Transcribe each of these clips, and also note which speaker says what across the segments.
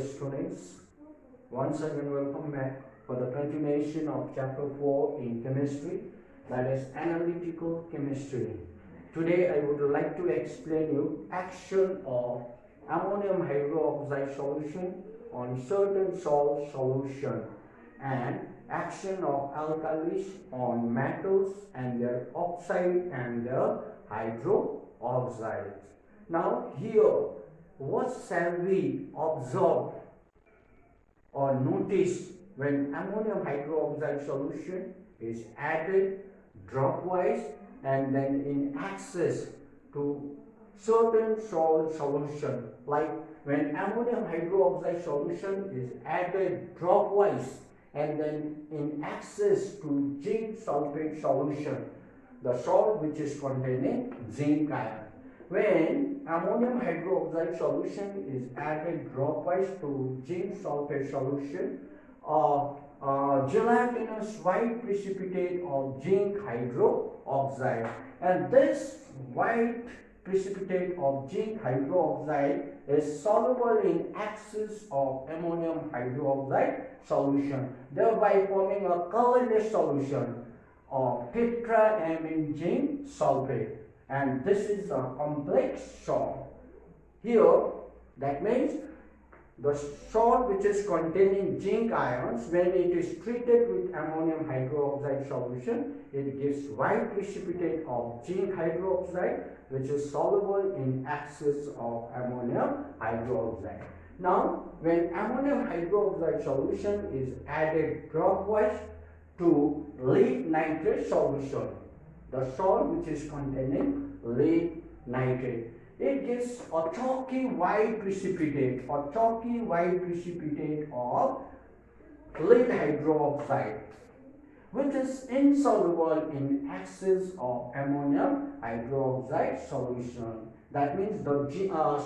Speaker 1: students, once again welcome back for the continuation of chapter 4 in chemistry, that is analytical chemistry. Today I would like to explain you action of ammonium hydroxide solution on certain salt solution and action of alkalis on metals and their oxide and their hydroxide. Now here, what shall we observe or notice when ammonium hydroxide solution is added dropwise and then in excess to certain salt solution? Like when ammonium hydroxide solution is added dropwise and then in excess to zinc sulfate solution, the salt which is containing zinc ion. When ammonium hydroxide solution is added dropwise to zinc sulfate solution, gelatinous white precipitate of zinc hydroxide, and this white precipitate of zinc hydroxide is soluble in excess of ammonium hydroxide solution, thereby forming a colorless solution of tetraamine zinc sulfate. And this is a complex salt. Here, that means the salt which is containing zinc ions, when it is treated with ammonium hydroxide solution, it gives white precipitate of zinc hydroxide which is soluble in excess of ammonium hydroxide. Now, when ammonium hydroxide solution is added dropwise to lead nitrate solution, the salt which is containing lead nitrate, it gives a chalky white precipitate of lead hydroxide, which is insoluble in excess of ammonium hydroxide solution. That means the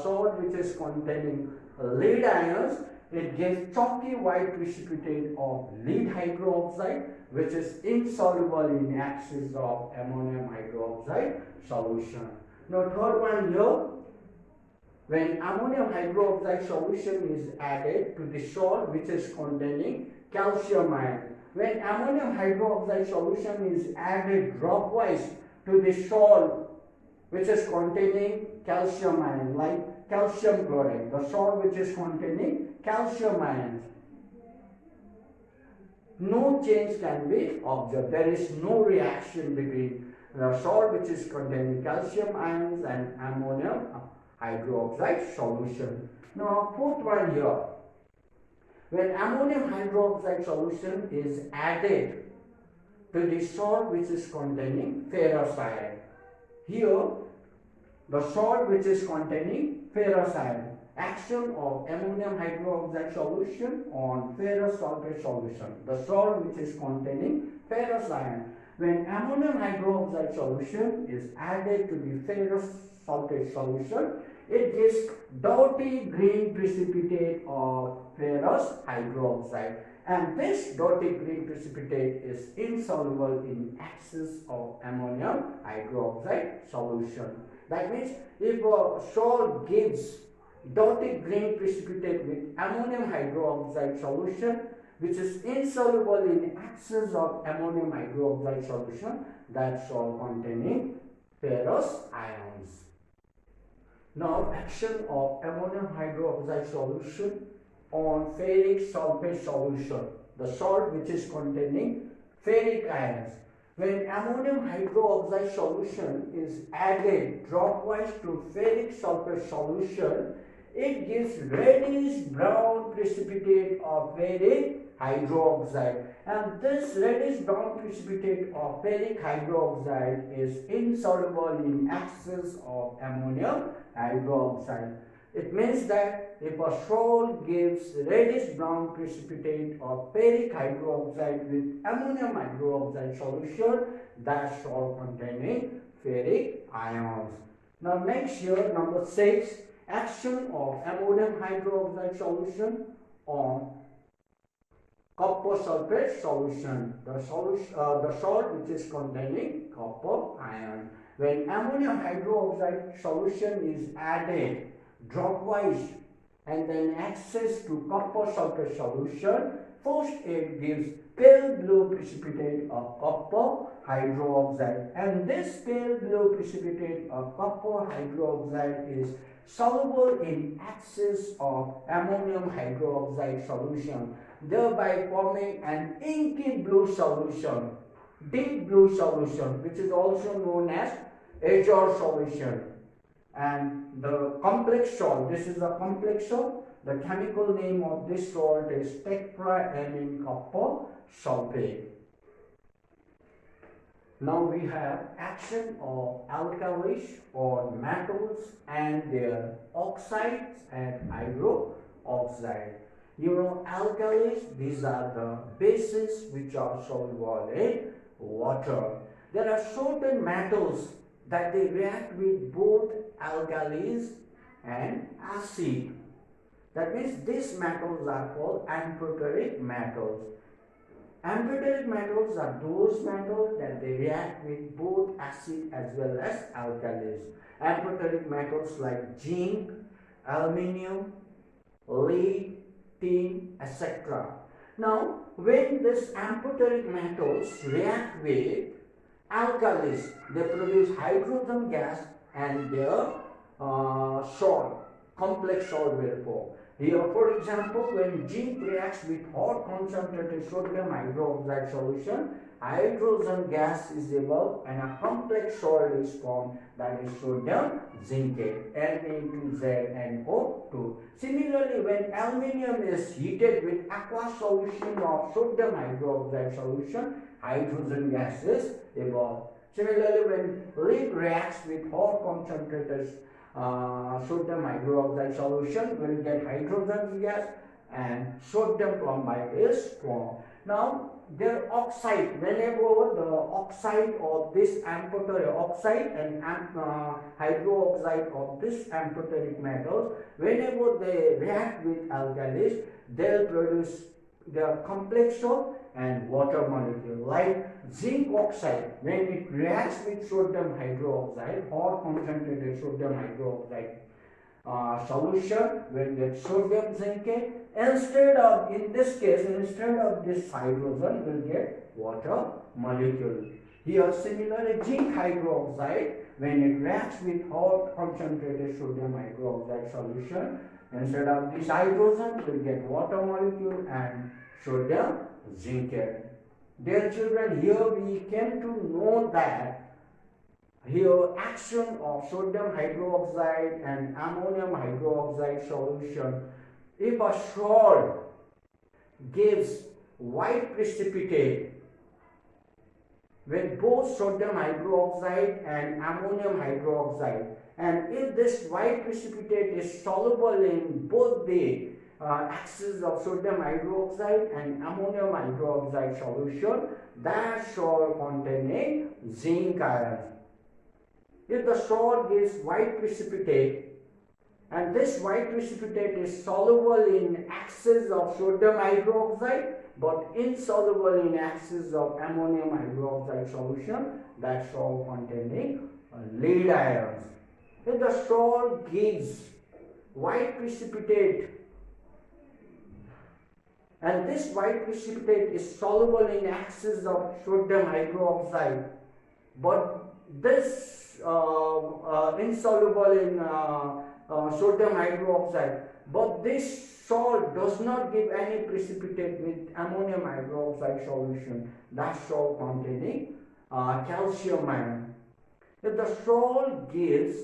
Speaker 1: salt which is containing lead ions, it gives chalky white precipitate of lead hydroxide, which is insoluble in excess of ammonium hydroxide solution. Now third one here, when ammonium hydroxide solution is added to the salt which is containing calcium ion. When ammonium hydroxide solution is added dropwise to the salt which is containing calcium ion, like calcium chloride, the salt which is containing calcium ions, no change can be observed. There is no reaction between the salt which is containing calcium ions and ammonium hydroxide solution. Now fourth one here, when ammonium hydroxide solution is added to the salt which is containing ferrous iron. Here the salt which is containing ferrous iron, action of ammonium hydroxide solution on ferrous sulfate solution, the salt which is containing ferrous iron. When ammonium hydroxide solution is added to the ferrous sulfate solution, it gives dirty green precipitate of ferrous hydroxide, and this dirty green precipitate is insoluble in excess of ammonium hydroxide solution. That means if a salt gives dirty green precipitate with ammonium hydroxide solution which is insoluble in excess of ammonium hydroxide solution, that salt containing ferrous ions. Now action of ammonium hydroxide solution on ferric sulfate solution, the salt which is containing ferric ions. When ammonium hydroxide solution is added dropwise to ferric sulfate solution, it gives reddish brown precipitate of ferric hydroxide, and this reddish brown precipitate of ferric hydroxide is insoluble in excess of ammonium hydroxide. It means that if a salt gives reddish brown precipitate of ferric hydroxide with ammonium hydroxide solution, that salt containing ferric ions. Now next here, number 6, action of ammonium hydroxide solution on copper sulfate solution, the salt which is containing copper ion. When ammonium hydroxide solution is added dropwise and then access to copper sulfate solution. First it gives pale blue precipitate of copper hydroxide, and this pale blue precipitate of copper hydroxide is soluble in excess of ammonium hydroxide solution, thereby forming an inky blue solution, deep blue solution, which is also known as azure solution. And the complex salt, this is a complex salt. The chemical name of this salt is tetraamine copper sulfate. Now we have action of alkalis or metals and their oxides and hydroxide. You know, alkalis, these are the bases which are soluble in water. There are certain metals that they react with both alkalis and acid. That means these metals are called amphoteric metals. Amphoteric metals are those metals that they react with both acid as well as alkalis. Amphoteric metals like zinc, aluminium, lead, tin, etc. Now, when these amphoteric metals react with alkalis, they produce hydrogen gas and their salt, complex salt will form. Here, for example, when zinc reacts with hot concentrated sodium hydroxide solution, hydrogen gas is evolved and a complex salt is formed, that is sodium zincate, Na2ZNO2. Similarly, when aluminium is heated with aqueous solution of sodium hydroxide solution, hydrogen gas is evolved. Similarly, when lead reacts with hot concentrated sodium hydroxide solution, will get hydrogen gas and sodium plumbite is formed. Now, their oxide, whenever the oxide of this amphoteric oxide and hydroxide of this amphoteric metals, whenever they react with alkalis, they'll produce their complex salt and water molecule. Like zinc oxide, when it reacts with sodium hydroxide or concentrated sodium hydroxide solution, will get sodium zincate. Instead of, in this case, instead of this hydrogen, will get water molecule. Here, similarly, zinc hydroxide, when it reacts with hot concentrated sodium hydroxide solution, instead of this hydrogen, will get water molecule and sodium zincate. Dear children, here we came to know that here action of sodium hydroxide and ammonium hydroxide solution, if a salt gives white precipitate with both sodium hydroxide and ammonium hydroxide, and if this white precipitate is soluble in both the axis of sodium hydroxide and ammonium hydroxide solution, that salt containing zinc ion. If the salt gives white precipitate and this white precipitate is soluble in axis of sodium hydroxide but insoluble in axis of ammonium hydroxide solution, that salt containing lead ions. If the salt gives white precipitate and this white precipitate is soluble in axis of sodium hydroxide but this insoluble in sodium hydroxide, but this salt does not give any precipitate with ammonium hydroxide solution, that salt containing calcium ion. If the salt gives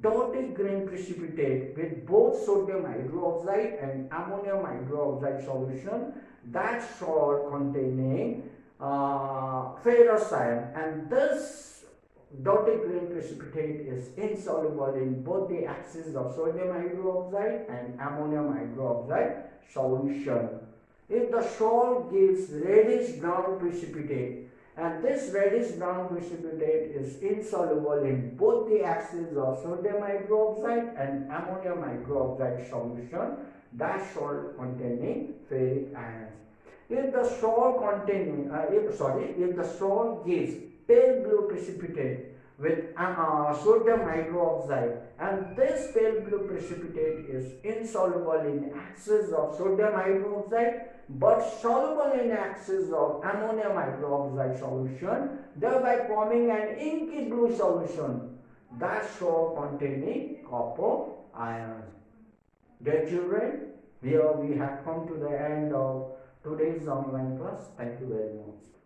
Speaker 1: dotted green precipitate with both sodium hydroxide and ammonium hydroxide solution, that salt containing ferrous ion, and this dotted green precipitate is insoluble in both the axes of sodium hydroxide and ammonium hydroxide solution. If the salt gives reddish brown precipitate and this reddish brown precipitate is insoluble in both the axes of sodium hydroxide and ammonium hydroxide solution, that salt containing ferric ions. If the salt containing, if the salt gives pale blue precipitate with sodium hydroxide, and this pale blue precipitate is insoluble in excess of sodium hydroxide but soluble in excess of ammonium hydroxide solution, thereby forming an inky blue solution that show containing copper ions. Dear children, here we have come to the end of today's online class. Thank you very much.